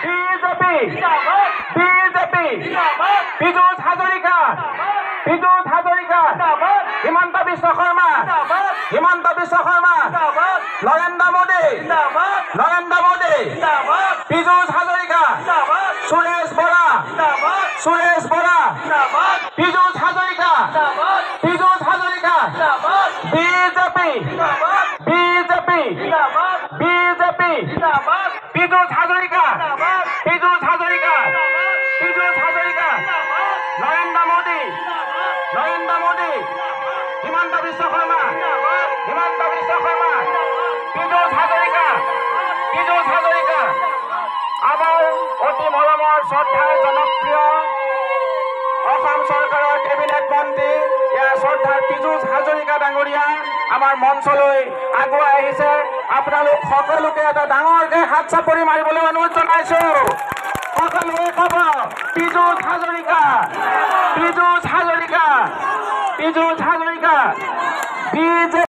BJP BJP Piyush Hazarika Himanta Biswa Sarma Narendra Modi Piyush Hazarika Suresh Bora Piyush Hazarika BJP Piyush Hazarika Narendra Modi Himanta Biswa Sarma Piyush Hazarika আমাৰ অতি মৰমৰ শ্ৰদ্ধাৰ জনপ্ৰিয় অসম চৰকাৰৰ কেবিনেট মন্ত্ৰী শ্ৰদ্ধাৰ পীযুষ হাজৰিকা ডাঙৰীয়া আমাৰ মঞ্চলৈ আগুৱাই আহিছে। আপোনালোক সকলোকে এটা ডাঙৰকে হাত চাপৰি মাৰিবলৈ অনুৰোধ জনাইছো। সকলোৱে ক'ব পীযুষ হাজৰিকা